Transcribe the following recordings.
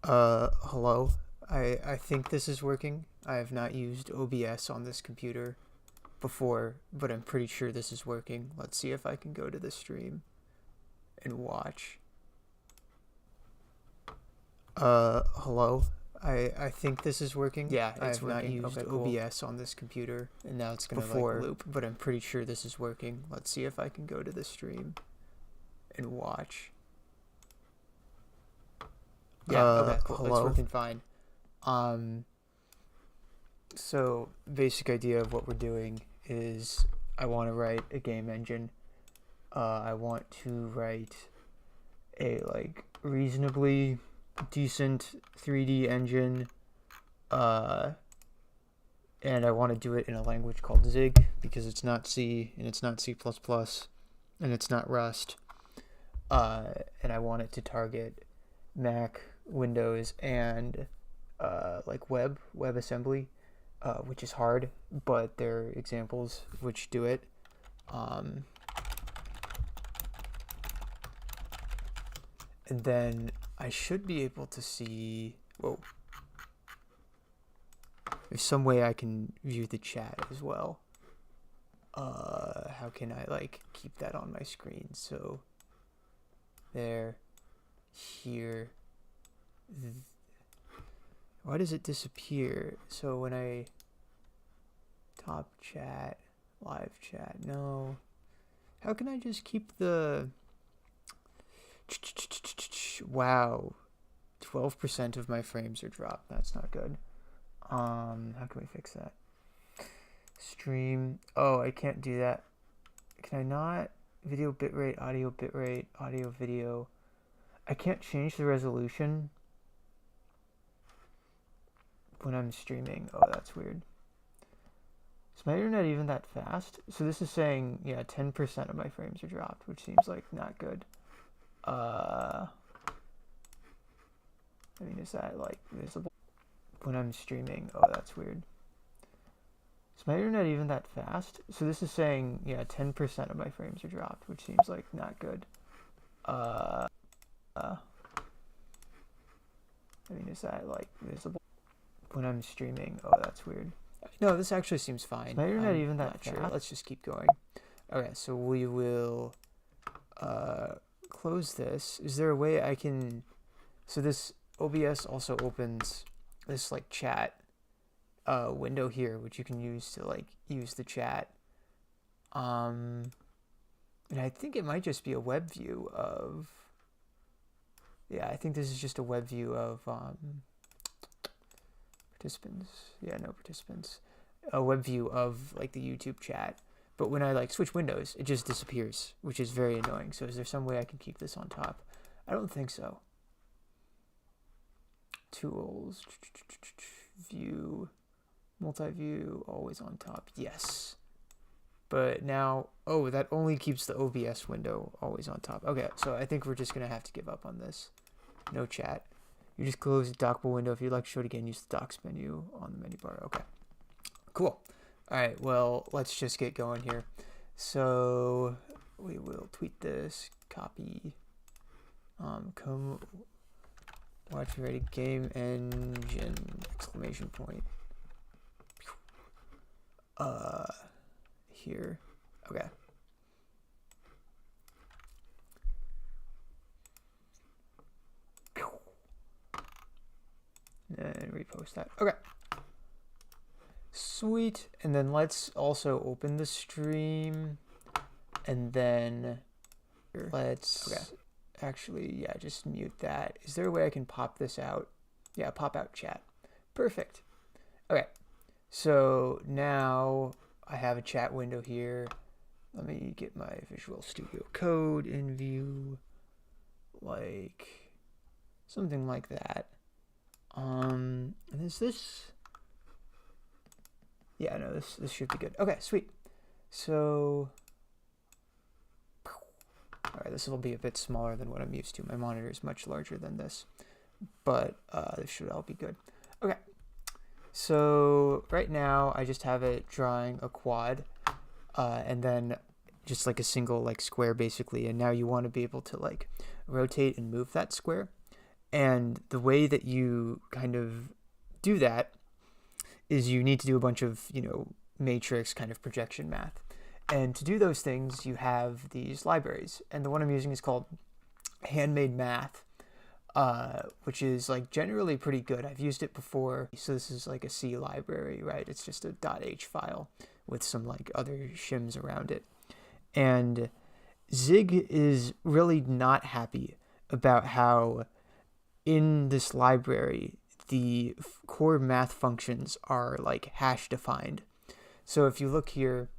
Hello. I think this is working. I have not used OBS on this computer before, but I'm pretty sure this is working. Let's see if I can go to the stream and watch. Hello. I think this is working. Yeah, I it's have not working. used Okay, cool. OBS on this computer And now it's gonna before, like loop. but I'm pretty sure this is working. Let's see if I can go to the stream and watch. Yeah, okay, cool. Hello? It's working fine. So basic idea of what we're doing is I want to write a game engine. I want to write a reasonably decent 3D engine. And I want to do it in a language called Zig because it's not C and it's not C++ and it's not Rust. And I want it to target Mac, Windows, and WebAssembly, which is hard, but there are examples which do it. And then I should be able to see, whoa, there's some way I can view the chat as well. How can I keep that on my screen? So there, here, why does it disappear? So when I top chat, live chat, no. How can I just keep the, wow, 12% of my frames are dropped. That's not good. How can we fix that? Stream, oh, I can't do that. Can I not? Video bitrate, audio video. I can't change the resolution when I'm streaming. Oh, that's weird. Is my internet even that fast? So this is saying, yeah, 10% of my frames are dropped, which seems like not good. I mean, is that visible when I'm streaming? Oh, that's weird. Is my internet even that fast? So this is saying, yeah, 10% of my frames are dropped, which seems like not good. I mean, is that visible when I'm streaming? Oh, that's weird. No, this actually seems fine. Is my internet even that fast? Sure. Let's just keep going. Okay, so we will close this. Is there a way I can? So this OBS also opens this chat window here, which you can use to use the chat. And I think it might just be a web view of. Yeah, I think this is just a web view of participants. Yeah, no participants. A web view of the YouTube chat. But when I switch windows, it just disappears, which is very annoying. So is there some way I can keep this on top? I don't think so. Tools, view, multi-view, always on top. Yes. But now, oh, that only keeps the OBS window always on top. Okay, so I think we're just going to have to give up on this. No chat. You just close the dockable window. If you'd like to show it again, use the docs menu on the menu bar. Okay. Cool. All right, well, let's just get going here. So we will tweet this, copy, come watch ready game engine, exclamation point. Here. Okay. And repost that. Okay. Sweet. And then let's also open the stream. And then let's actually, yeah, just mute that. Is there a way I can pop this out? Yeah, pop out chat. Perfect. Okay. So now I have a chat window here. Let me get my Visual Studio Code in view. Something like that. And is this? Yeah, no, this should be good. Okay, sweet. So, all right, this will be a bit smaller than what I'm used to. My monitor is much larger than this, but this should all be good. Okay, so right now I just have it drawing a quad, and then just a single square basically. And now you want to be able to rotate and move that square. And the way that you kind of do that is you need to do a bunch of, matrix kind of projection math. And to do those things, you have these libraries. And the one I'm using is called Handmade Math, which is like generally pretty good. I've used it before. So this is like a C library, right? It's just a .h file with some like other shims around it. And Zig is really not happy about how in this library, the core math functions are like hash defined. So if you look here,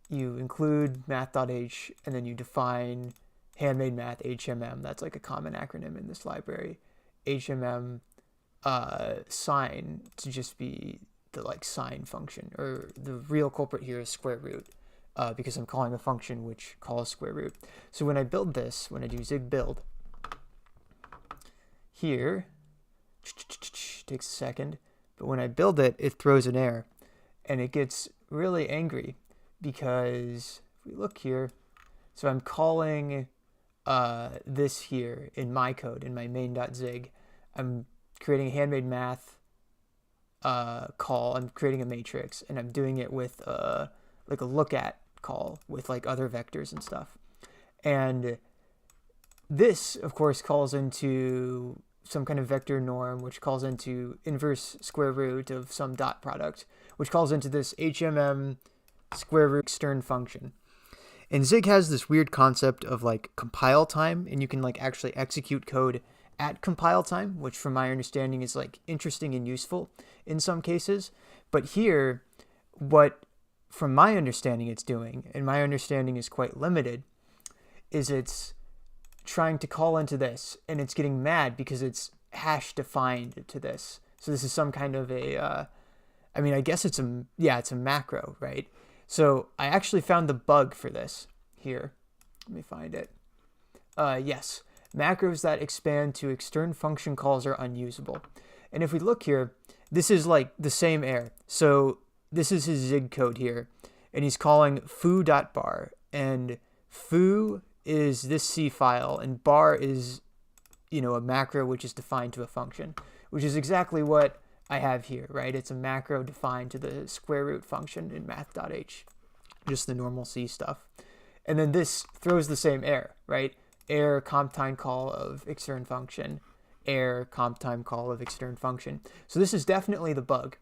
you include math.h and then you define handmade math HMM. That's like a common acronym in this library. HMM sign to just be the like sign function, or the real culprit here is square root, because I'm calling a function which calls square root. So when I build this, when I do zig build, here, takes a second, but when I build it, it throws an error, and it gets really angry because if we look here, so I'm calling this here in my code, in my main.zig. I'm creating a handmade math call. I'm creating a matrix, and I'm doing it with like a look at call with like other vectors and stuff. And this, of course, calls into some kind of vector norm, which calls into inverse square root of some dot product, which calls into this HMM square root extern function. And Zig has this weird concept of like compile time, and you can like actually execute code at compile time, which from my understanding is like interesting and useful in some cases. But here, what from my understanding it's doing, and my understanding is quite limited, is it's trying to call into this, and it's getting mad because it's hash defined to this. So this is some kind of a, I guess it's a macro, right? So I actually found the bug for this here. Let me find it. Yes, macros that expand to extern function calls are unusable. And if we look here, this is like the same error. So this is his Zig code here, and he's calling foo.bar, and foo is this C file, and bar is, a macro which is defined to a function, which is exactly what I have here, right? It's a macro defined to the square root function in math.h, just the normal C stuff. And then this throws the same error, right? Error comp time call of extern function, error comp time call of extern function. So this is definitely the bug.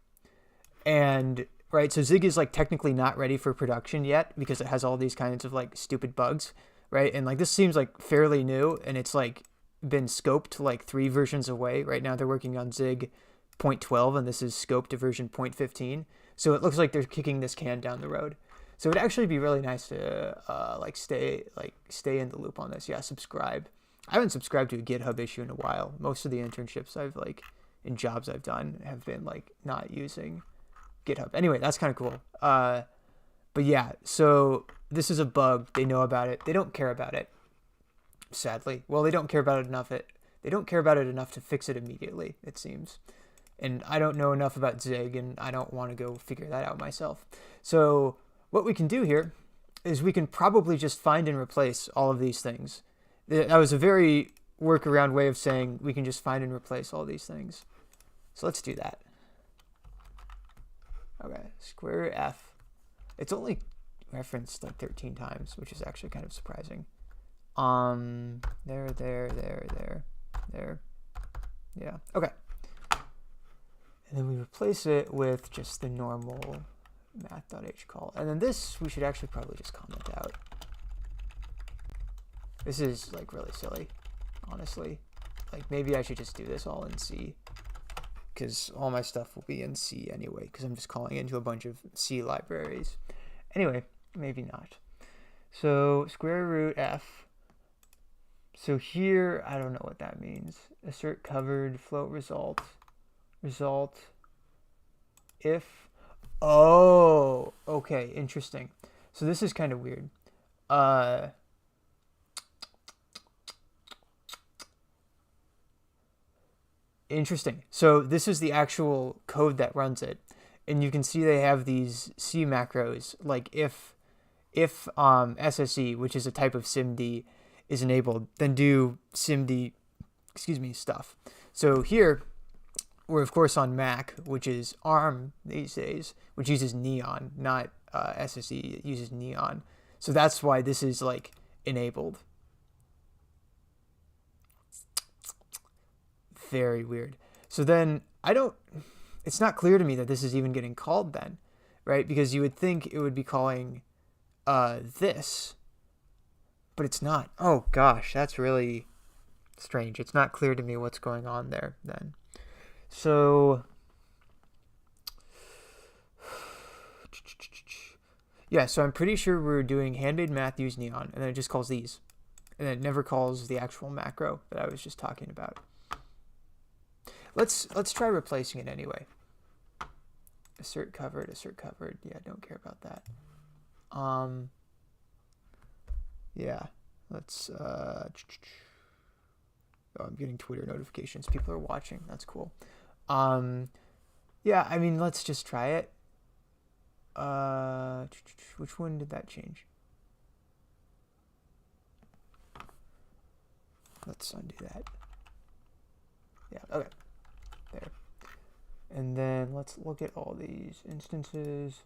And right, so Zig is like technically not ready for production yet because it has all these kinds of like stupid bugs, right? And like this seems like fairly new, and it's like been scoped like 3 versions away. Right now they're working on Zig 0.12, and this is scoped to version 0.15. So it looks like they're kicking this can down the road. So it'd actually be really nice to stay in the loop on this. Yeah, subscribe. I haven't subscribed to a GitHub issue in a while. Most of the internships I've in jobs I've done have been not using GitHub. Anyway, that's kind of cool. But yeah, so this is a bug. They know about it. They don't care about it. Sadly, well, they don't care about it enough. They don't care about it enough to fix it immediately, it seems. And I don't know enough about Zig, and I don't want to go figure that out myself. So what we can do here is we can probably just find and replace all of these things. That was a very workaround way of saying we can just find and replace all these things. So let's do that. Okay, square root f. It's only referenced 13 times, which is actually kind of surprising. There. Yeah, okay. And then we replace it with just the normal math.h call. And then this, we should actually probably just comment out. This is really silly, honestly. Maybe I should just do this all in C, because all my stuff will be in C anyway, because I'm just calling into a bunch of C libraries. Anyway, maybe not. So square root f. So here, I don't know what that means. Assert covered, float result if. Oh, okay, interesting. So this is kind of weird. Interesting. So this is the actual code that runs it, and you can see they have these C macros, like if SSE, which is a type of SIMD, is enabled, then do SIMD, stuff. So here, we're of course on Mac, which is ARM these days, which uses Neon, not SSE. It uses Neon. So that's why this is like enabled. Very weird. So then it's not clear to me that this is even getting called then, right? Because you would think it would be calling this, but it's not. Oh gosh, that's really strange. It's not clear to me what's going on there then. So yeah, so I'm pretty sure we're doing handmade math use neon, and then it just calls these, and then it never calls the actual macro that I was just talking about. Let's try replacing it anyway. Assert covered. Yeah, don't care about that. Yeah, let's oh, I'm getting Twitter notifications. People are watching. That's cool. Yeah, I mean, let's just try it. Which one did that change? Let's undo that. Yeah, okay. There. And then let's look at all these instances.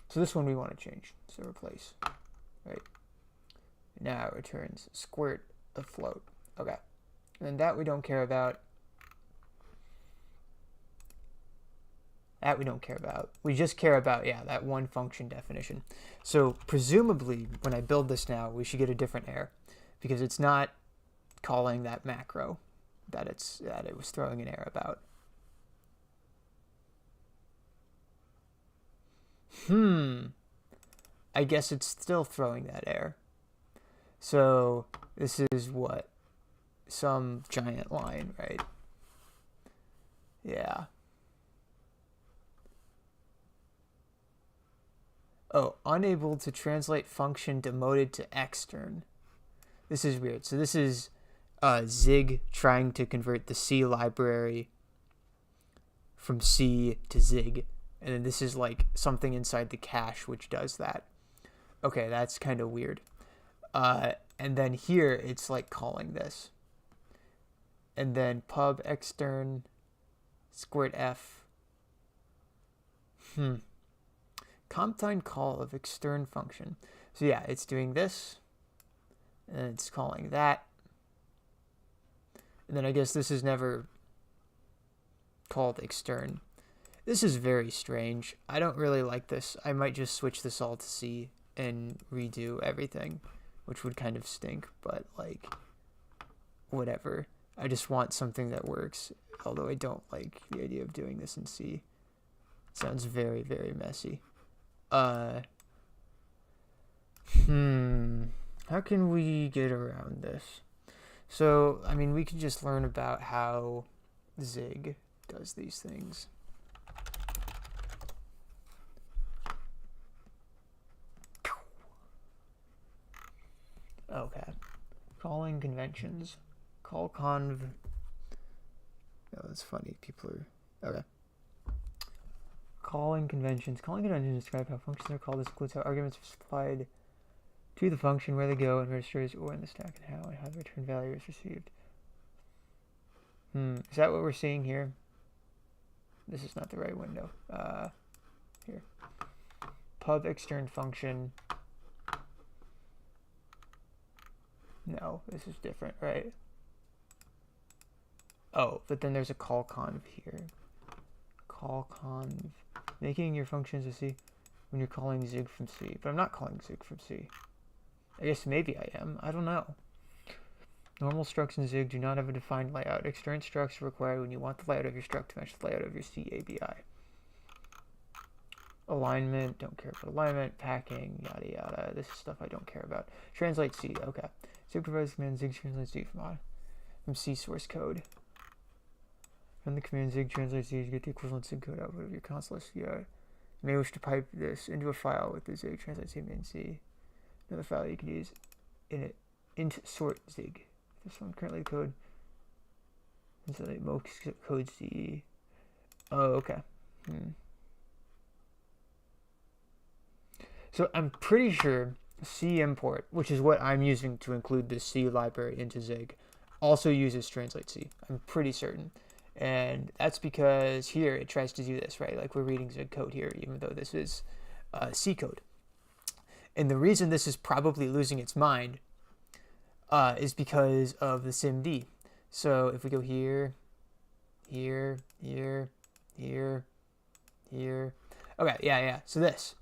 So this one we want to change. So replace. Right. Now it returns squirt of float. Okay. And then that we don't care about. That we don't care about. We just care about, yeah, that one function definition. So presumably, when I build this now, we should get a different error, because it's not calling that macro that it was throwing an error about. I guess it's still throwing that error. So this is what? Some giant line, right? Yeah. Oh, unable to translate function demoted to extern. This is weird. So this is Zig trying to convert the C library from C to Zig. And then this is like something inside the cache which does that. Okay, that's kind of weird. And then here it's like calling this. And then pub extern squirt f. Comptine call of extern function. So yeah, it's doing this, and it's calling that. And then I guess this is never called extern. This is very strange. I don't really like this. I might just switch this all to C and redo everything, which would kind of stink, but like, whatever. I just want something that works, although I don't like the idea of doing this in C. It sounds very, very messy. How can we get around this? So, I mean, we could just learn about how Zig does these things. Okay. Calling conventions. Call conv. Oh, that's funny. People are... Okay. Calling conventions. Calling conventions describe how functions are called. This includes how arguments are supplied to the function, where they go in registers or in the stack, and how the return value is received. Is that what we're seeing here? This is not the right window. Here. Pub extern function. No, this is different, right? Oh, but then there's a call conv here. Call conv. Making your functions a C when you're calling Zig from C. But I'm not calling Zig from C. I guess maybe I am. I don't know. Normal structs in Zig do not have a defined layout. Extern structs are required when you want the layout of your struct to match the layout of your C ABI. Alignment, don't care about alignment. Packing, yada yada. This is stuff I don't care about. Translate C, okay. Zig provides command Zig translates C from C source code. Run the command Zig translates C to get the equivalent Zig code output of your console SCI. You may wish to pipe this into a file with the Zig translate C and C. Another file you can use in it. Int sort Zig. This one currently code. Instantly most code C. Oh, okay. So I'm pretty sure C import, which is what I'm using to include the C library into Zig, also uses translate C. I'm pretty certain. And that's because here it tries to do this, right? Like we're reading Zig code here, even though this is C code. And the reason this is probably losing its mind is because of the SIMD. So if we go here, here, here, here, here. Okay, yeah. So this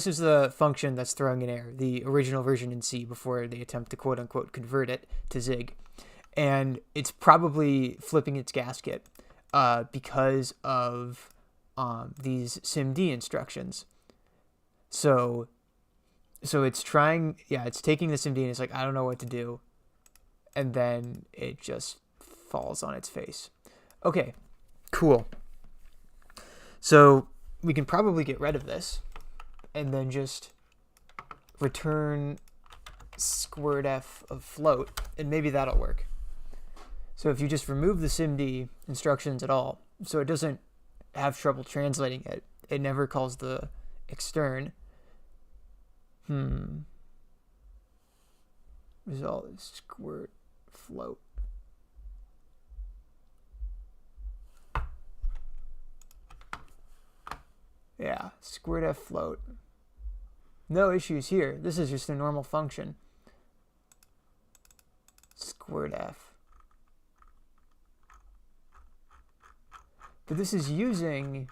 is the function that's throwing an error, the original version in C before they attempt to quote unquote convert it to Zig. And it's probably flipping its gasket because of these SIMD instructions. So it's trying, it's taking the SIMD and it's like, I don't know what to do. And then it just falls on its face. Okay, cool. So we can probably get rid of this and then just return squared_f of float, and maybe that'll work. So if you just remove the SIMD instructions at all, so it doesn't have trouble translating it, it never calls the extern. Result is squirt float. Yeah, squared_f float. No issues here. This is just a normal function. Squared_f. But this is using...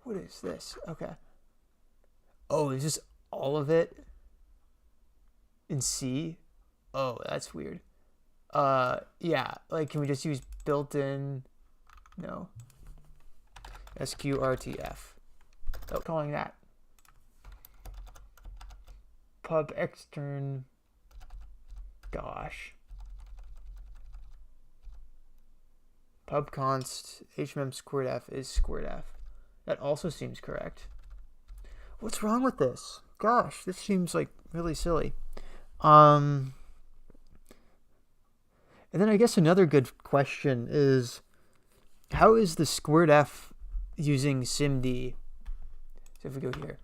What is this? Okay. Oh, is this all of it in C? Oh, that's weird. Yeah, like, can we just use built-in? No. sqrtf. Oh, calling that. Pub extern. Gosh. Pub const HMM_f is squared_f. That also seems correct. What's wrong with this? Gosh, this seems like really silly. And then I guess another good question is, how is the squared_f using SIMD? So if we go here,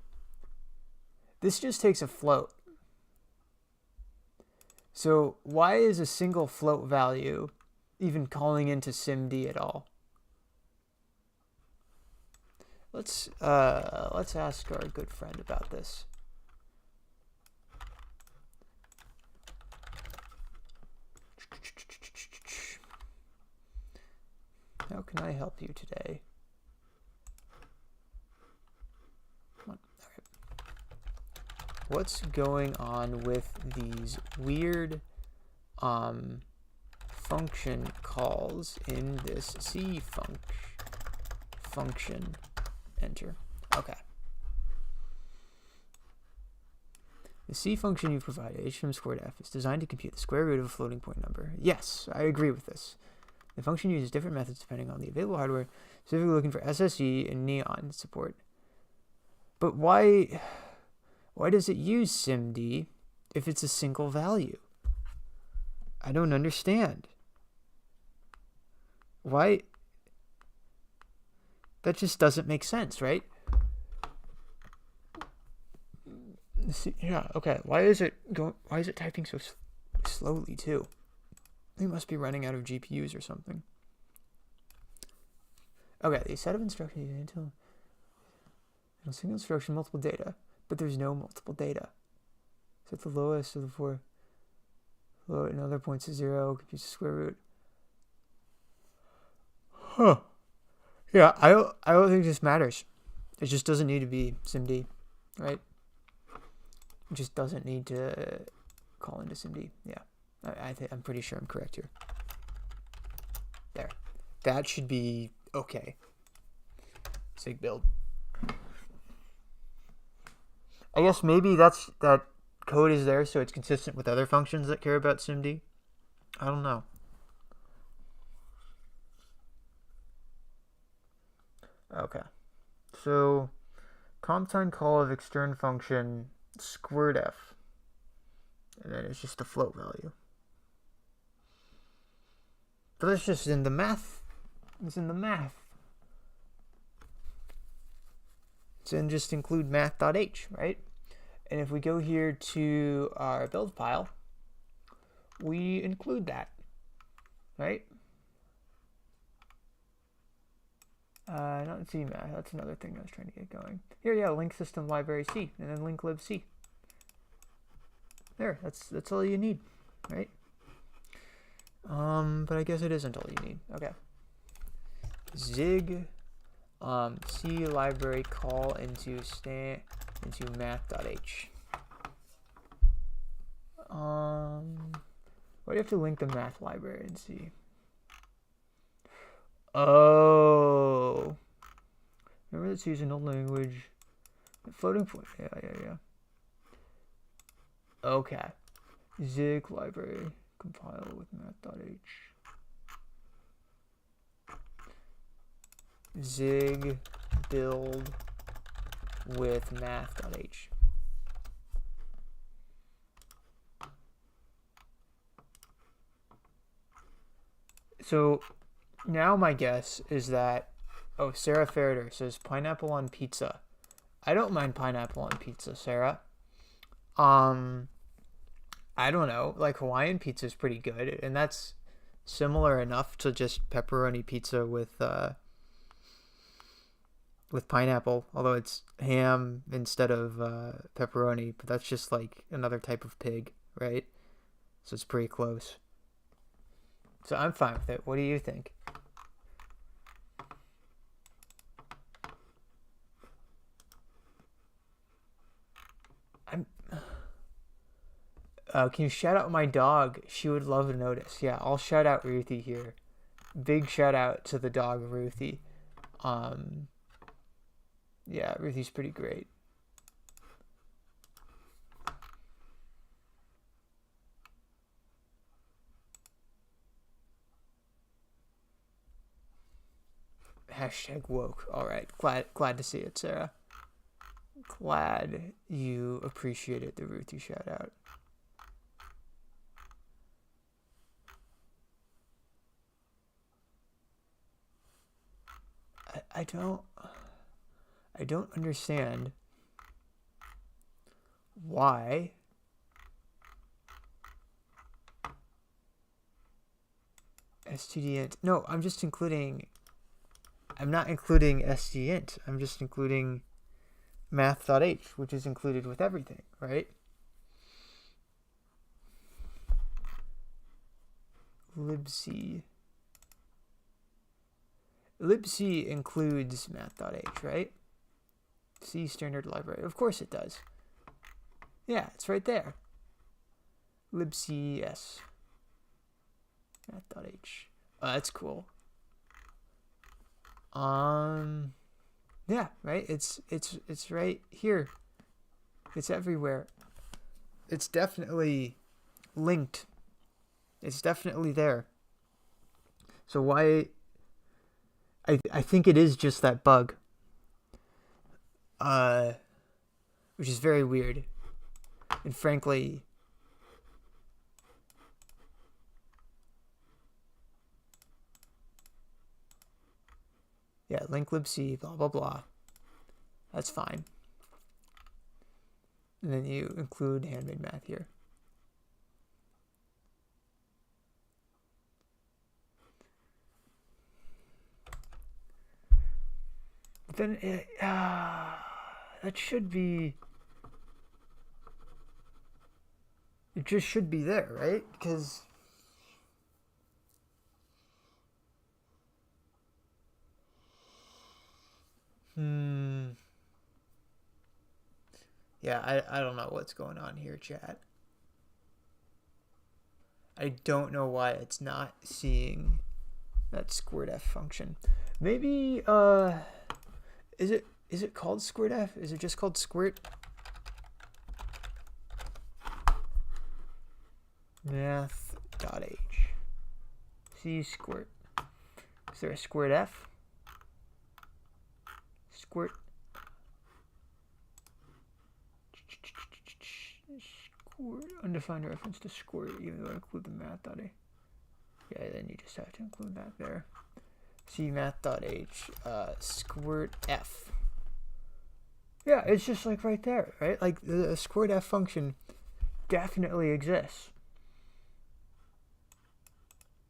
this just takes a float. So why is a single float value even calling into SIMD at all? Let's ask our good friend about this. How can I help you today? Come on. Okay. What's going on with these weird function calls in this C function? Enter. Okay. The C function you provided, HM_f, is designed to compute the square root of a floating point number. Yes, I agree with this. The function uses different methods depending on the available hardware, specifically looking for SSE and Neon support. But why does it use SIMD if it's a single value? I don't understand. Why? That just doesn't make sense, right? Yeah, okay. Why is it typing so slowly too? They must be running out of GPUs or something. Okay, the set of instructions until a single instruction, multiple data, but there's no multiple data. Set the lowest of the four. Low at another points to 0, computes the square root. Huh. Yeah, I don't think this matters. It just doesn't need to be SIMD, right? It just doesn't need to call into SIMD. Yeah, I'm pretty sure I'm correct here. There, that should be okay. Sig build. I guess maybe that code is there so it's consistent with other functions that care about SIMD. I don't know. Okay, so comp time call of extern function squared_f, and then it's just a float value. But that's just in the math. It's in the math. It's in just include math.h, right? And if we go here to our build file, we include that, right? Not CMath, that's another thing I was trying to get going. Here, yeah, link system library C, and then link libc. There, that's all you need, right? But I guess it isn't all you need. Okay. Zig, C library call into math.h. Why do you have to link the math library in C? Oh, remember that C is an old language. Floating point. Yeah. Okay. Zig library compile with math.h. Zig build with math.h. So now my guess is that, oh, Sarah Ferreter says pineapple on pizza. I don't mind pineapple on pizza, Sarah. I don't know, like Hawaiian pizza is pretty good, and that's similar enough to just pepperoni pizza with pineapple, although it's ham instead of pepperoni, but that's just like another type of pig, right? So it's pretty close. So I'm fine with it. What do you think? Can you shout out my dog? She would love to notice. Yeah, I'll shout out Ruthie here. Big shout out to the dog Ruthie. Yeah, Ruthie's pretty great. Hashtag woke. All right, glad to see it, Sarah. Glad you appreciated the Ruthie shout out. I don't understand why stdint. No, I'm just including. I'm not including stdint. I'm just including math.h, which is included with everything, right? libc. Libc includes math.h, right? C standard library. Of course it does. Yeah, it's right there. libc s. Math.h. Oh, that's cool. Yeah, right? It's right here. It's everywhere. It's definitely linked. It's definitely there. So why I think it is just that bug. Which is very weird. And frankly, yeah, link libc, blah blah blah. That's fine. And then you include handmade math here. Then that should be. It just should be there, right? Because. Yeah, I don't know what's going on here, chat. I don't know why it's not seeing that squirtf function. Maybe is it called squirtf? Is it just called squirt? Math.h. C squirt. Is there a squirtf? Squirt. Squirt. Undefined reference to squirt, even though I include the math.h. Yeah, then you just have to include that there. C math.h. Squirtf. Yeah, it's just like right there, right? Like the squirtf function definitely exists.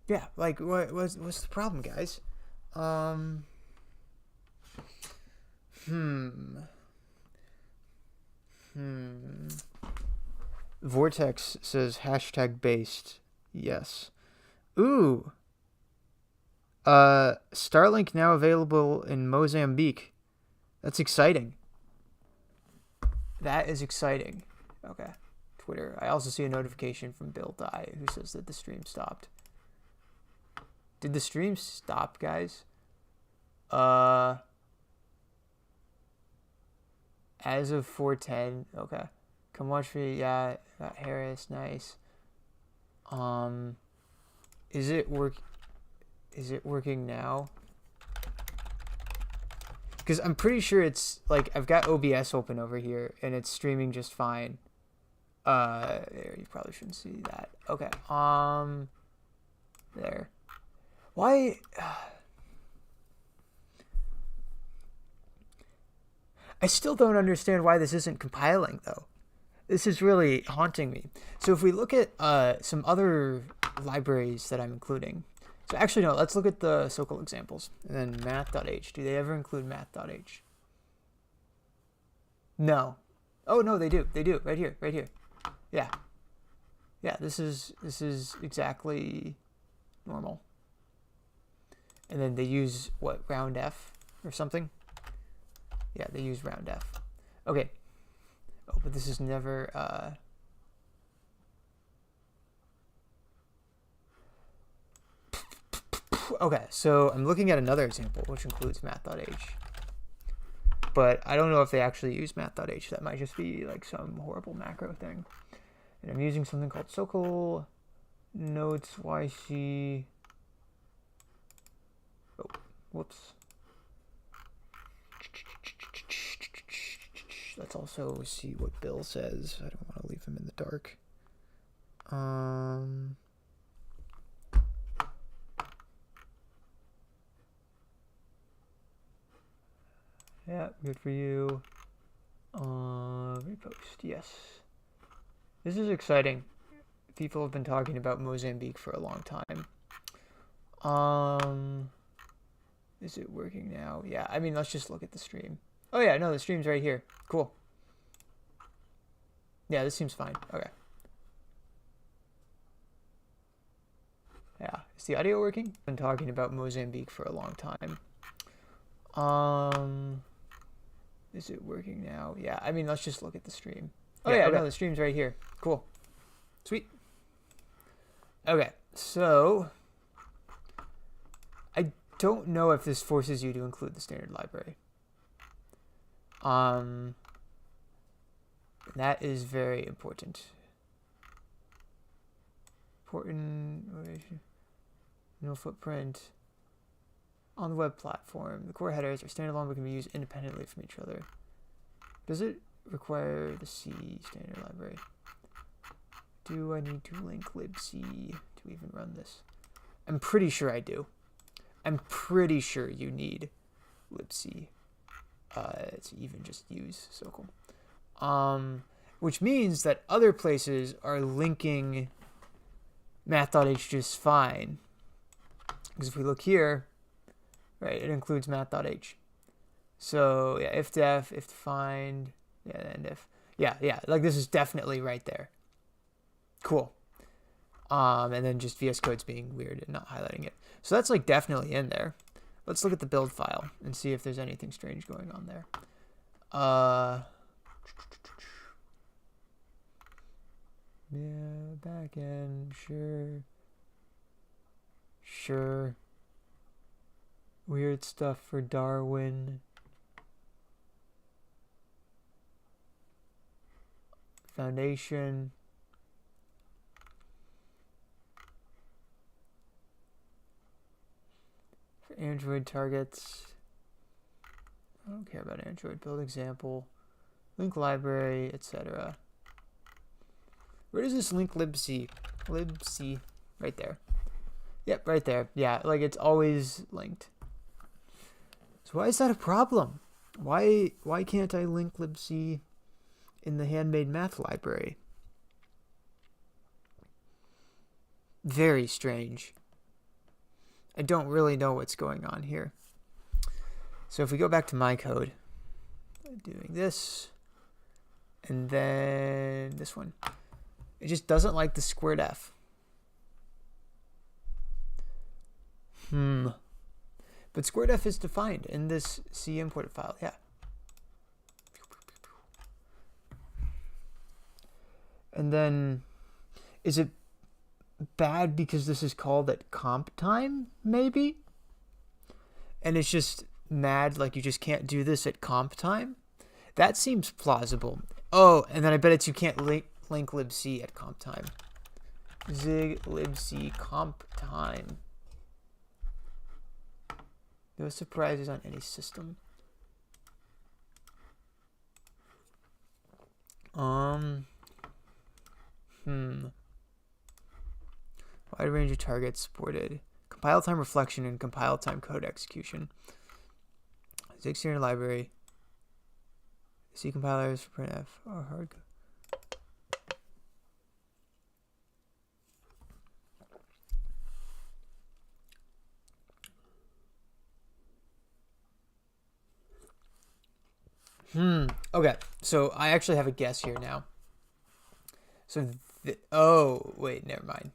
Yeah, like what's the problem, guys? Um. Hmm. Vortex says hashtag based. Yes. Ooh. Starlink now available in Mozambique. That's exciting. That is exciting. Okay. Twitter. I also see a notification from Bill Dye who says that the stream stopped. Did the stream stop, guys? As of 4:10. Okay. Come watch me. Yeah, got Harris. Nice. Is it working now? Because I'm pretty sure it's like I've got OBS open over here and it's streaming just fine. You probably shouldn't see that. Okay. There. Why? I still don't understand why this isn't compiling though. This is really haunting me. So if we look at some other libraries that I'm including. So actually, no, let's look at the SOQL examples. And then math.h. Do they ever include math.h? No. Oh, no, they do. They do. Right here. Right here. Yeah. Yeah, this is exactly normal. And then they use, what, roundf or something? Yeah, they use roundf. Okay. Oh, but this is never... Okay, so I'm looking at another example, which includes math.h. But I don't know if they actually use math.h. That might just be like some horrible macro thing. And I'm using something called SOQL notes YC. Oh, whoops. Let's also see what Bill says. I don't want to leave him in the dark. Yeah, good for you. Repost, yes. This is exciting. People have been talking about Mozambique for a long time. Is it working now? Yeah, I mean, let's just look at the stream. Oh yeah, no, the stream's right here. Cool. Yeah, this seems fine. Okay. Yeah, is the audio working? I've been talking about Mozambique for a long time. Is it working now? Yeah, I mean, let's just look at the stream. Oh yeah, okay. No, the stream's right here. Cool. Sweet. Okay, so I don't know if this forces you to include the standard library. That is very important. No footprint. On the web platform, the core headers are standalone but can be used independently from each other. Does it require the C standard library? Do I need to link libc to even run this? I'm pretty sure I do. I'm pretty sure you need libc to even just use SOQL. Which means that other places are linking math.h just fine. Because if we look here, right, it includes math.h. So yeah, ifdef, ifdefined, yeah, and if. Yeah, like this is definitely right there. Cool. And then just VS Code's being weird and not highlighting it. So that's like definitely in there. Let's look at the build file and see if there's anything strange going on there. Yeah, backend, sure. Weird stuff for Darwin. Foundation. For Android targets. I don't care about Android. Build example. Link library, etc. Where does this link libc? Libc. Right there. Yep, right there. Yeah, like it's always linked. So why is that a problem? Why can't I link libc in the handmade math library? Very strange. I don't really know what's going on here. So if we go back to my code, doing this, and then this one, it just doesn't like the squared f. But squared f is defined in this C imported file, yeah. And then, is it bad because this is called at comp time, maybe? And it's just mad, like you just can't do this at comp time? That seems plausible. Oh, and then I bet it's you can't link libc at comp time. Zig libc comp time. No surprises on any system. Wide range of targets supported. Compile time reflection and compile time code execution. Zig standard library. C compilers for printf or hard code. Okay, so I actually have a guess here now. So, oh, wait, never mind.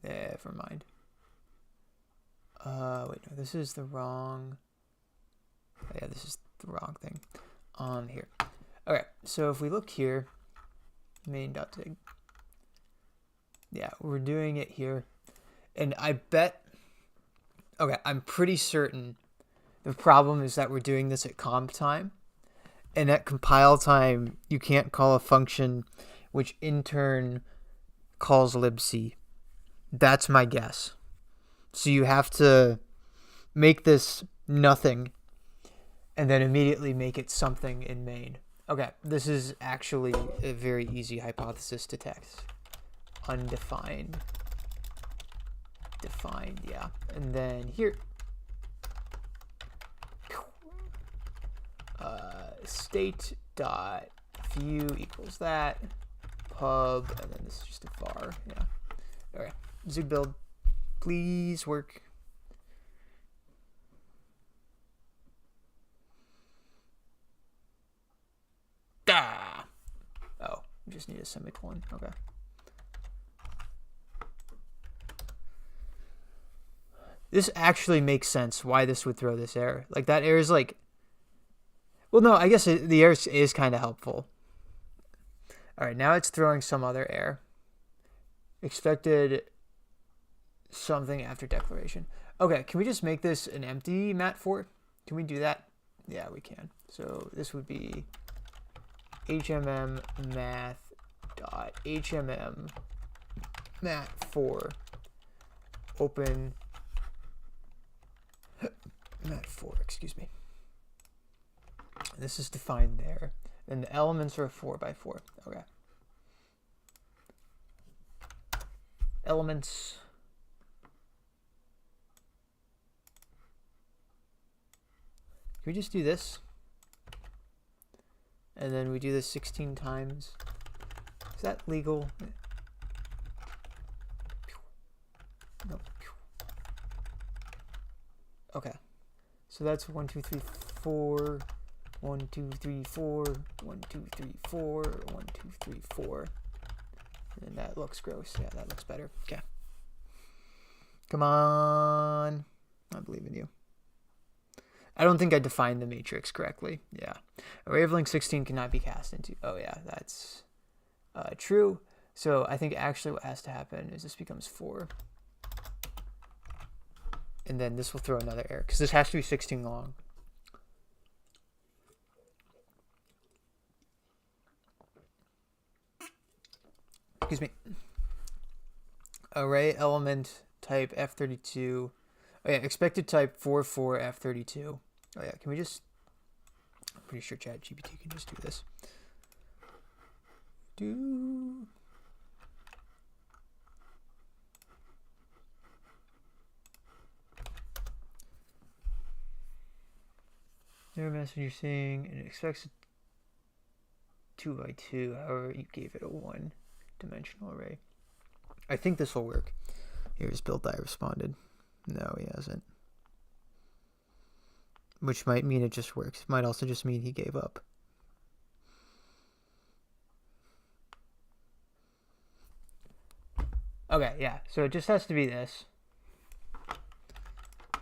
Wait, no, this is the wrong. Oh, yeah, this is the wrong thing. Here. Okay, so if we look here, main.zig. Yeah, we're doing it here. And I bet, okay, I'm pretty certain the problem is that we're doing this at comp time. And at compile time, you can't call a function which in turn calls libc. That's my guess. So you have to make this nothing and then immediately make it something in main. Okay, this is actually a very easy hypothesis to test. Undefined. Defined, yeah. And then here. State dot view equals that. Pub, and then this is just a var, yeah. Okay, Zig build, please work. Oh, we just need a semicolon. Okay. This actually makes sense why this would throw this error. Like that error is like, well, no, I guess the error is kind of helpful. All right, now it's throwing some other error. Expected something after declaration. Okay, can we just make this an empty mat4? Can we do that? Yeah, we can. So this would be HMM math dot HMM mat4 open mat4, excuse me. This is defined there. And the elements are 4x4. Okay. Elements. Can we just do this? And then we do this 16 times. Is that legal? Nope. Okay. So that's 1, 2, 3, 4. 1, 2, 3, 4. 1, 2, 3, 4. 1, 2, 3, 4. And that looks gross. Yeah, that looks better. Okay. Come on. I believe in you. I don't think I defined the matrix correctly. Yeah. Array of length 16 cannot be cast into. Oh, yeah, that's true. So I think actually what has to happen is this becomes 4. And then this will throw another error because this has to be 16 long. Excuse me. Array element type F32. Oh yeah, expected type 44 F32. Oh yeah, can we just, I'm pretty sure ChatGPT can just do this. Error message you're seeing, and it expects a 2x2, however you gave it a 1-dimensional array. I think this will work. Here's build I responded. No, he hasn't. Which might mean it just works. It might also just mean he gave up. Okay, yeah. So it just has to be this.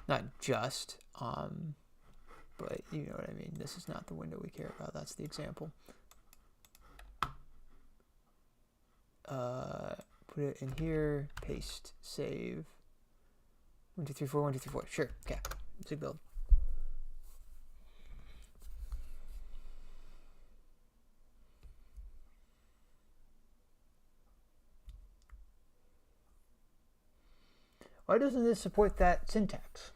Not just, but you know what I mean. This is not the window we care about. That's the example. Put it in here. Paste. Save. 1, 2, 3, 4. 1, 2, 3, 4. Sure. Okay. Zig build. Why doesn't this support that syntax?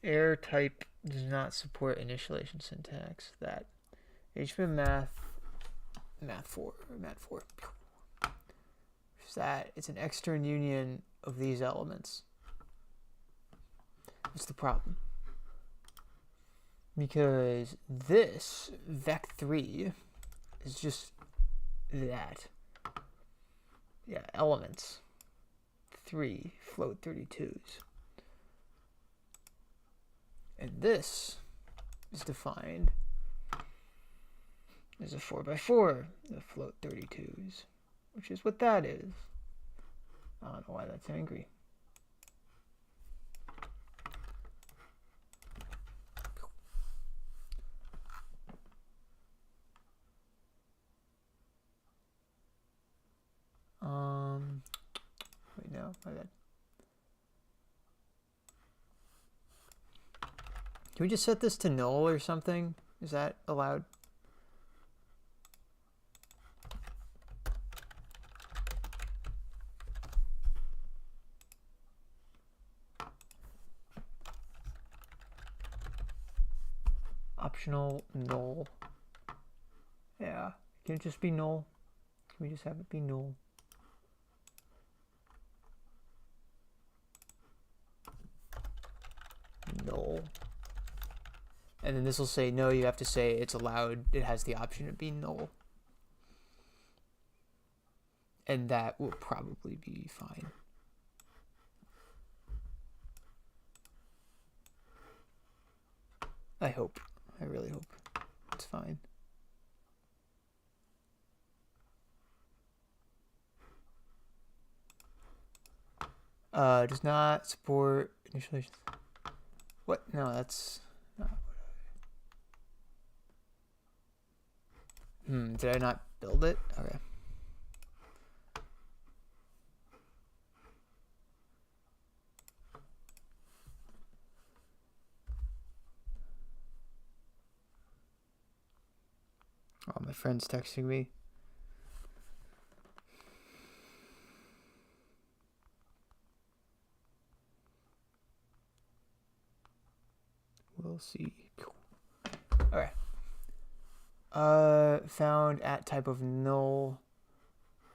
Error type does not support initialization syntax. That HTML math 4. Is that it's an extern union of these elements. What's the problem? Because this vec3 is just that. Yeah, elements 3 float 32s. And this is defined as a 4x4, the float 32s, which is what that is. I don't know why that's angry. Wait, no, my bad. Can we just set this to null or something? Is that allowed? Optional null. Yeah. Can it just be null? Can we just have it be null? Null. And then this will say, no, you have to say it's allowed. It has the option of being null. And that will probably be fine. I hope. I really hope it's fine. Does not support initialization. What? No, that's not what did I not build it? Okay. Oh, my friend's texting me. We'll see. Cool. All right. Found at type of null.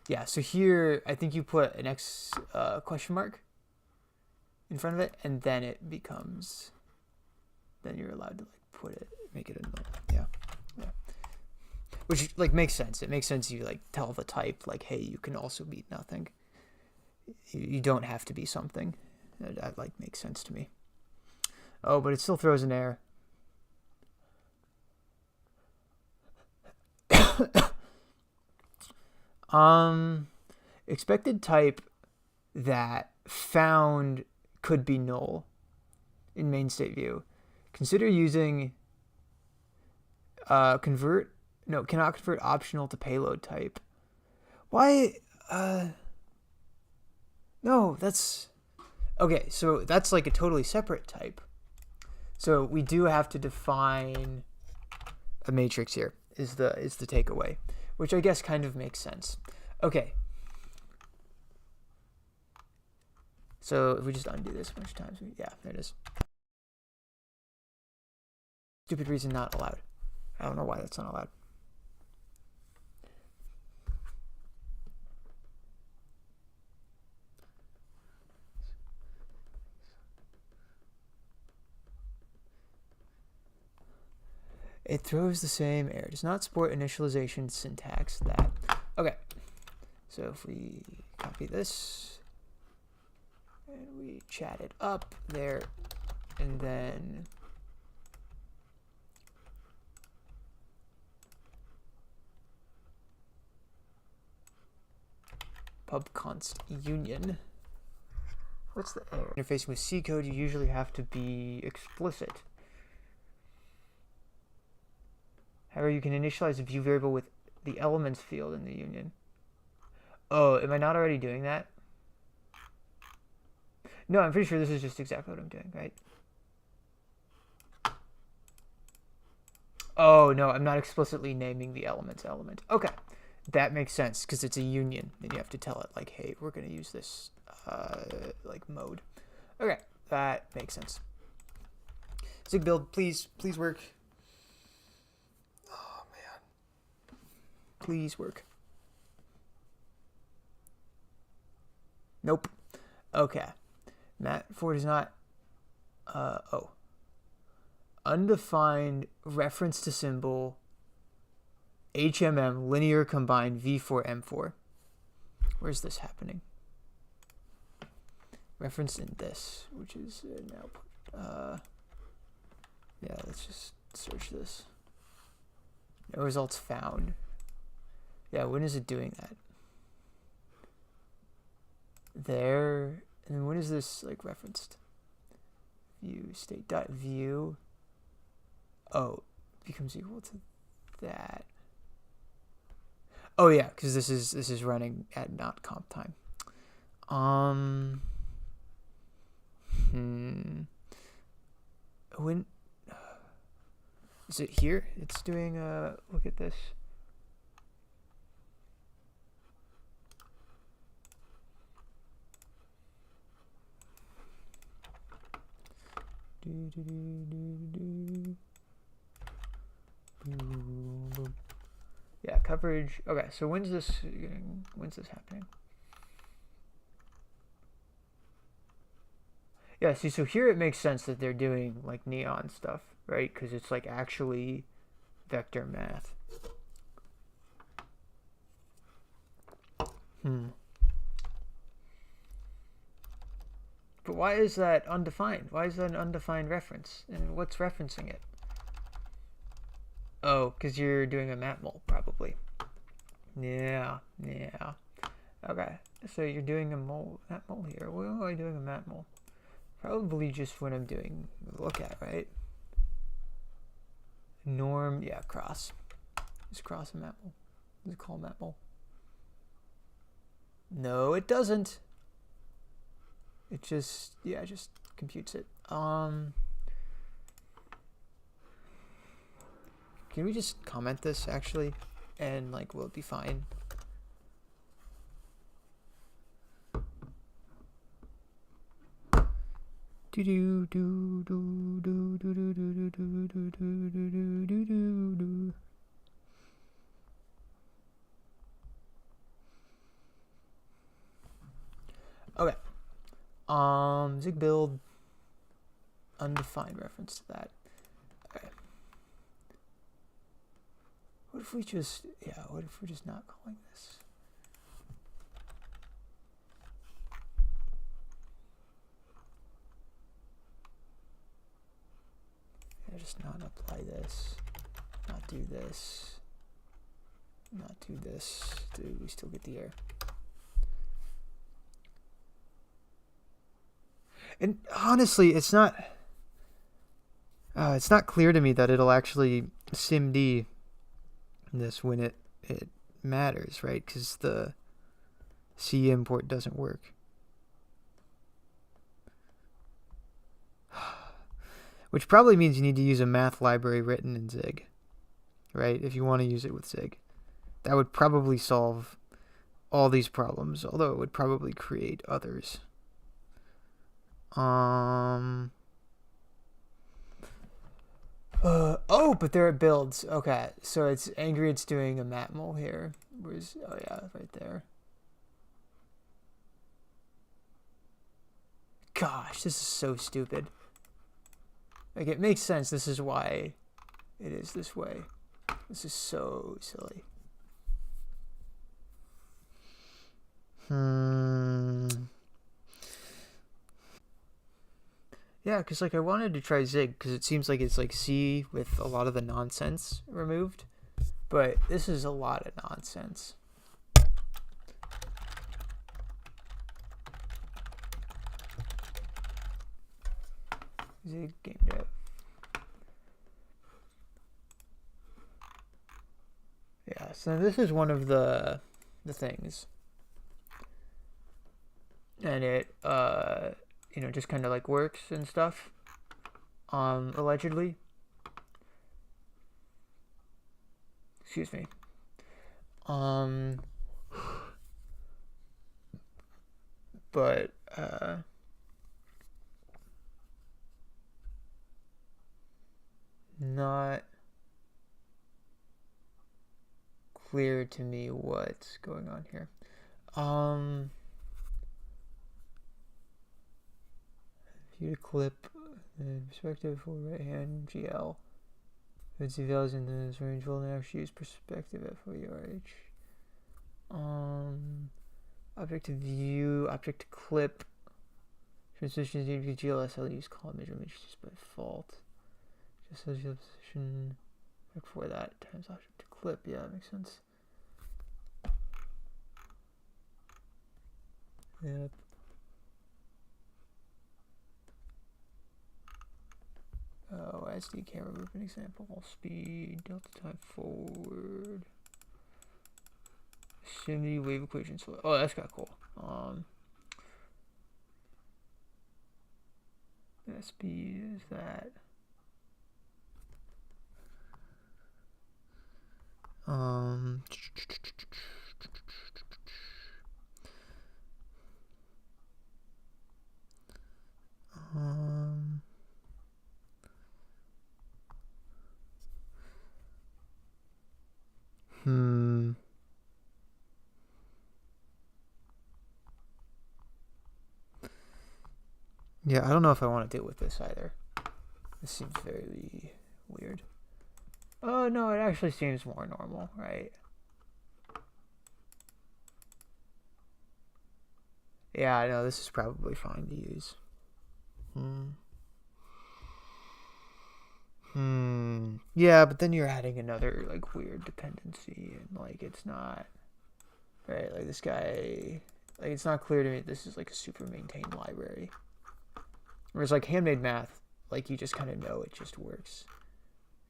Yeah, so here I think you put an X question mark in front of it, and then it becomes. Then you're allowed to like put it, make it a null. Yeah. Which like makes sense. It makes sense. You like tell the type like, hey, you can also be nothing. You don't have to be something. That like makes sense to me. Oh, but it still throws an error. Expected type that found could be null in main state view. Consider using cannot convert optional to payload type. Why? No, that's okay. So that's like a totally separate type. So we do have to define a matrix here. Is the takeaway, which I guess kind of makes sense. Okay. So if we just undo this a bunch of times, yeah, there it is. Stupid reason not allowed. I don't know why that's not allowed. It throws the same error. Does not support initialization syntax that. Okay. So if we copy this and we chat it up there, and then pubconst union. What's the error? Interfacing with C code, you usually have to be explicit. However, you can initialize a view variable with the elements field in the union. Oh, am I not already doing that? No, I'm pretty sure this is just exactly what I'm doing, right? Oh, no, I'm not explicitly naming the elements element. Okay, that makes sense, because it's a union, and you have to tell it, like, hey, we're going to use this, like, mode. Okay, that makes sense. Zig build, please work. Oh, man. Please work. Nope. Okay. Mat4 does not, oh. Undefined reference to symbol HMM linear combined V4 M4. Where's this happening? Reference in this, which is an output. Yeah, let's just search this. No results found. Yeah, when is it doing that? There, and then when is this like referenced? View state dot view. Oh, becomes equal to that. Oh yeah, because this is running at not comp time. When is it here? It's doing look at this. Yeah, coverage. Okay, so when's this happening? Yeah, see, so here it makes sense that they're doing like neon stuff, right? Because it's like actually vector math. But why is that undefined? Why is that an undefined reference? And what's referencing it? Oh, because you're doing a matmul, probably. Yeah. Okay, so you're doing a matmul here. Where am I doing a matmul? Probably just when I'm doing lookat, right? Norm, yeah, cross. Is cross a matmul? Does it call matmul? No, it doesn't. It just, yeah, just computes it. Can we just comment this actually? And like, will it be fine? Okay. Zig build, undefined reference to that. Okay. What if we just, yeah, what if we're just not calling this? Yeah, just not apply this, not do this, not do this. Do we still get the error? And honestly, it's not clear to me that it'll actually SIMD this when it matters, right? Because the C import doesn't work. Which probably means you need to use a math library written in Zig, right? If you want to use it with Zig. That would probably solve all these problems, although it would probably create others. Oh, but there are builds. Okay, so it's angry it's doing a matmul here. Where's, oh yeah, right there. Gosh, this is so stupid. Like, it makes sense. This is why it is this way. This is so silly. Yeah, because like I wanted to try Zig because it seems like it's like C with a lot of the nonsense removed, but this is a lot of nonsense. Zig game dev. Yeah, so this is one of the things, and it you know, just kind of like works and stuff. Allegedly. Excuse me. But not clear to me what's going on here. View clip the perspective for right hand GL. If it's evaluated in this range, we'll now use perspective FOURH. Object to view, object to clip. Transition to GLSL use column measure images by default. Just as your position before that times object to clip. Yeah, that makes sense. Yep. Oh, SD camera group an example. Speed, delta time forward. Yosemite wave equation. So, oh, that's kind of cool. That speed is that. Yeah, I don't know if I want to deal with this either. This seems very weird. Oh, no, it actually seems more normal, right? Yeah, I know, this is probably fine to use. Yeah, but then you're adding another, like, weird dependency, and, like, it's not... Right, like, this guy... Like, it's not clear to me that this is, like, a super maintained library. Whereas, like, handmade math, like, you just kind of know it just works.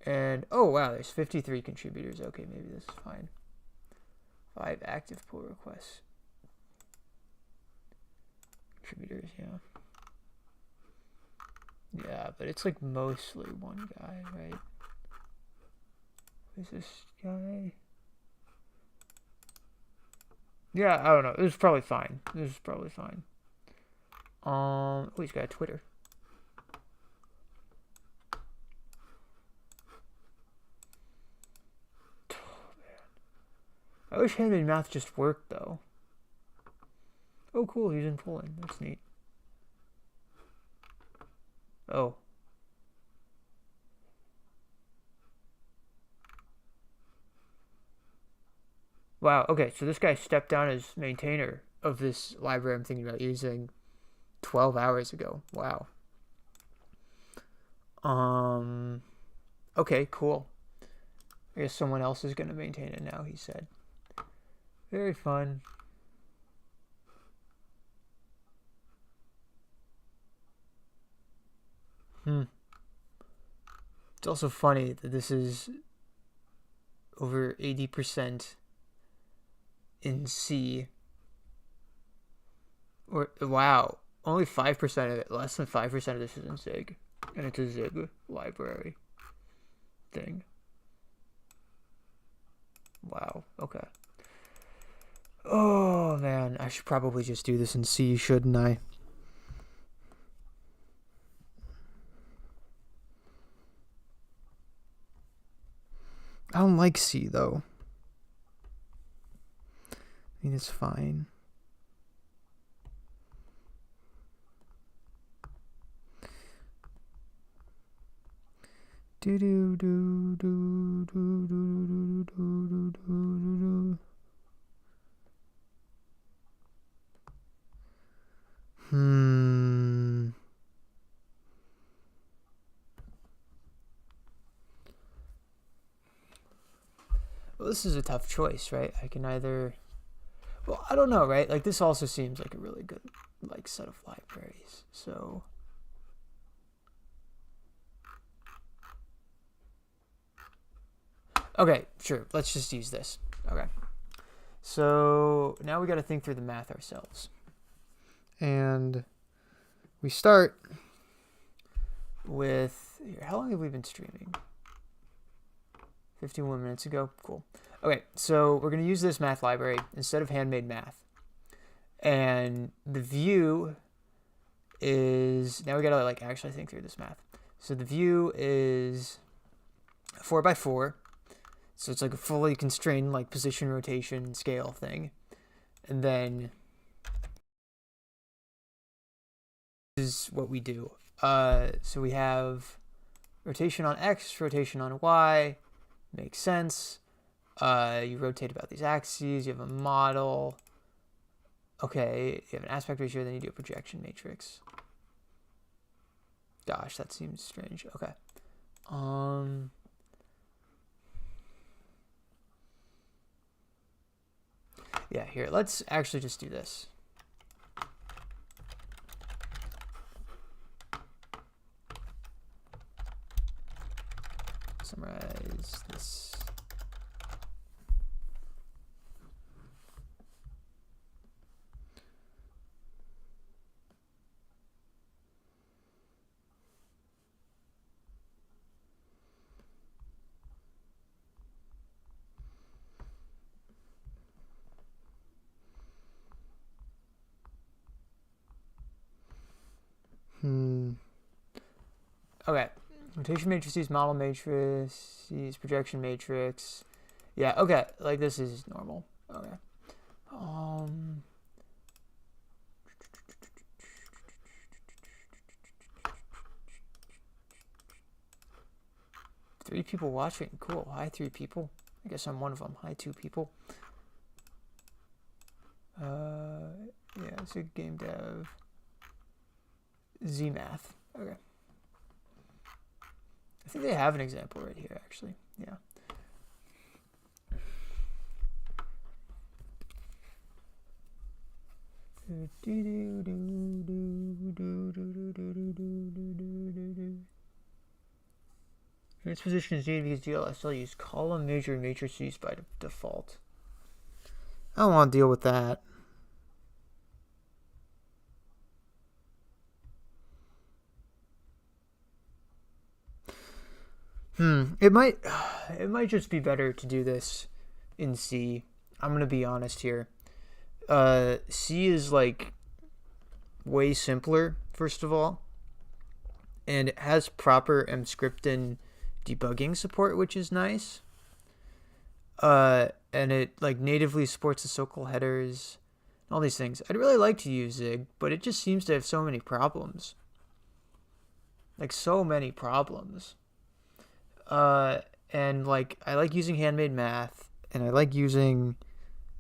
And, oh, wow, there's 53 contributors. Okay, maybe this is fine. 5 active pull requests. Contributors, yeah. Yeah, but it's, like, mostly one guy, right? Who's this guy? Yeah, I don't know. This is probably fine. This is probably fine. Oh, he's got a Twitter. Oh, man. I wish handmade math just worked, though. Oh, cool. He's in Poland. That's neat. Oh. Wow, okay, so this guy stepped down as maintainer of this library I'm thinking about using 12 hours ago. Wow. Okay, cool. I guess someone else is going to maintain it now, he said. Very fun. It's also funny that this is over 80% in C. Or, wow, only 5% of it, less than 5% of this is in Zig. And it's a Zig library thing. Wow, okay. Oh, man, I should probably just do this in C, shouldn't I? I don't like C, though. I mean, it's fine. Do do do do do do do do do do do. this is a tough choice, right? I can either, well, I don't know, right? Like this also seems like a really good like set of libraries. So okay, sure. Let's just use this. Okay. So now we got to think through the math ourselves. And we start with, here, how long have we been streaming? 51 minutes ago. Cool. Okay, so we're going to use this math library instead of handmade math. And the view is, now we got to like actually think through this math. So the view is 4x4. So it's like a fully constrained like position, rotation, scale thing. And then this is what we do. So we have rotation on X, rotation on Y. Makes sense. You rotate about these axes. You have a model. Okay, you have an aspect ratio, then you do a projection matrix. Gosh, that seems strange. Okay. Yeah, here, let's actually just do this. Summarize this. Okay. Rotation matrices, model matrices, projection matrix. Yeah, okay. Like this is normal. Okay. Three people watching. Cool. Hi, 3 people. I guess I'm one of them. Hi, 2 people. Yeah, it's a game dev. ZMath. Okay. I think they have an example right here, actually. Yeah. Transposition is needed because DLSL use column measure matrices by default. I don't want to deal with that. It might just be better to do this in C. I'm gonna be honest here. C is like way simpler, first of all, and it has proper Emscripten debugging support, which is nice. And it like natively supports the SOCL headers, and all these things. I'd really like to use Zig, but it just seems to have so many problems. Like so many problems. And like I like using handmade math, and I like using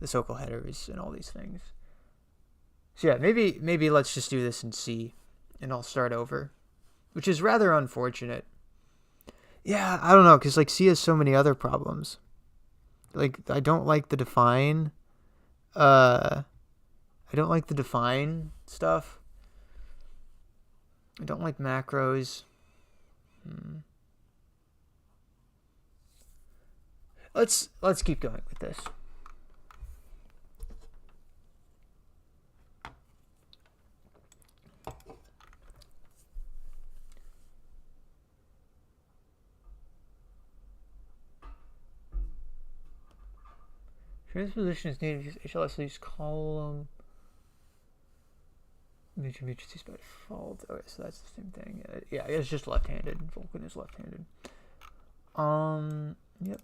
the SOCL headers and all these things. So yeah, maybe let's just do this in C, and I'll start over, which is rather unfortunate. Yeah, I don't know, because like C has so many other problems. Like I don't like the define. I don't like the define stuff. I don't like macros. Let's keep going with this. Transposition is needed because HLS leaves column major matrices by default. Okay, so that's the same thing. Yeah, it's just left-handed. Vulkan is left-handed. Yep.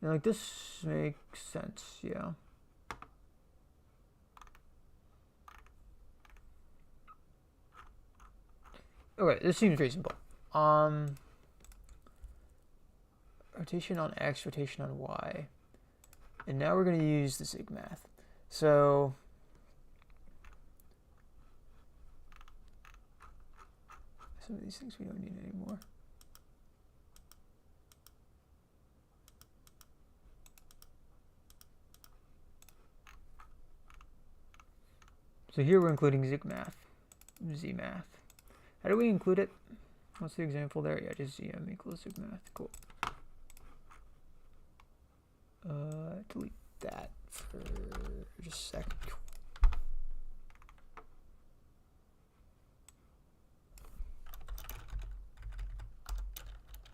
And like this makes sense, yeah. Okay, this seems reasonable. Rotation on X, rotation on Y. And now we're going to use the Zig math. So some of these things we don't need anymore. So here we're including ZMath. How do we include it? What's the example there? Yeah, just ZM equals ZMath. Cool. Delete that for just a sec.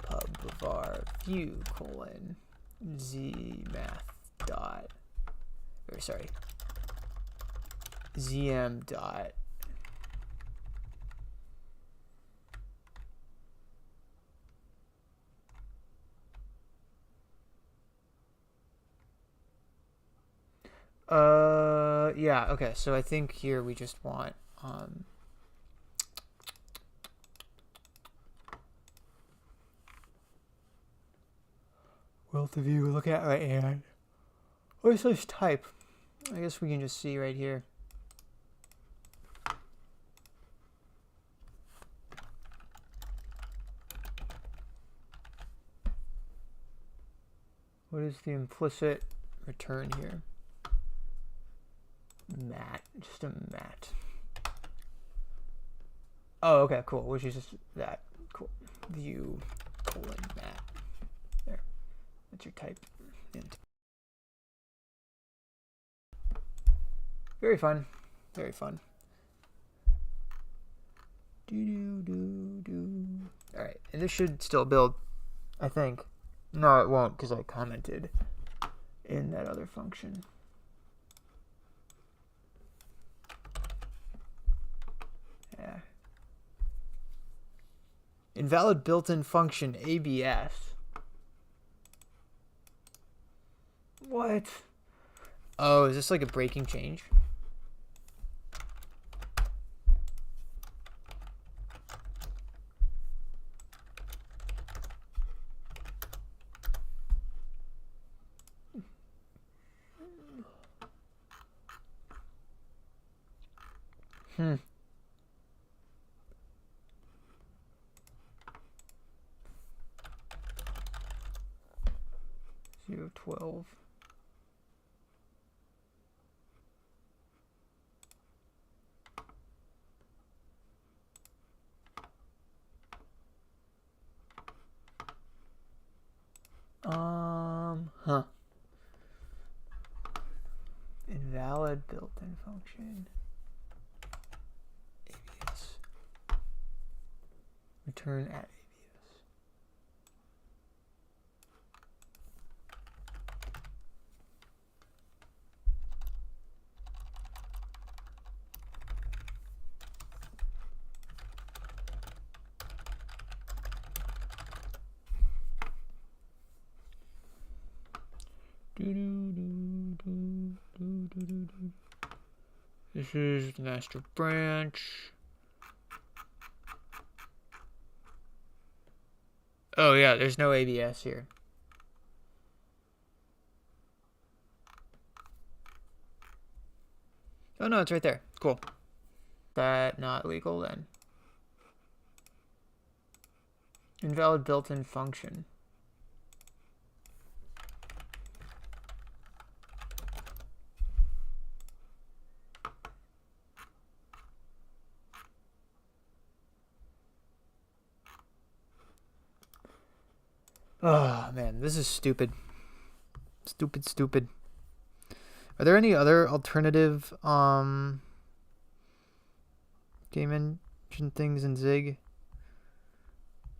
Pub var view colon ZMath dot, or sorry, ZM dot yeah, okay, so I think here we just want wealth of view, look at right hand. Or slash type. I guess we can just see right here. What is the implicit return here? Mat, just a mat. Oh, okay, cool. Which is just that. Cool. View colon mat. There. That's your type. Int. Very fun. Very fun. Alright, and this should still build, I think. No, it won't, because I commented in that other function. Yeah. Invalid built-in function ABS. What? Oh, is this like a breaking change? Zero 12. Invalid built-in function. ABS. Return at ABS. This is the master branch. Oh yeah, there's no ABS here. Oh no, it's right there. Cool. That not legal then. Invalid built-in function. Oh man, this is stupid. Stupid. Are there any other alternative game engine things in Zig?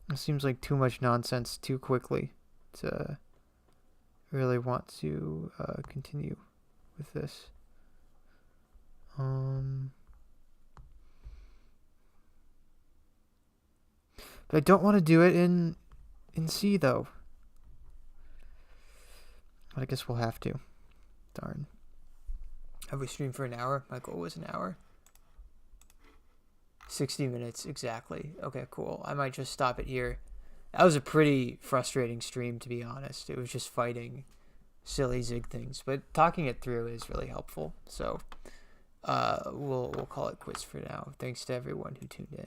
It seems like too much nonsense too quickly to really want to continue with this. But I don't want to do it in C though. But I guess we'll have to. Darn. Have we streamed for an hour? My goal was an hour. 60 minutes exactly. Okay, cool. I might just stop it here. That was a pretty frustrating stream, to be honest. It was just fighting silly Zig things, but talking it through is really helpful. So we'll call it quits for now. Thanks to everyone who tuned in.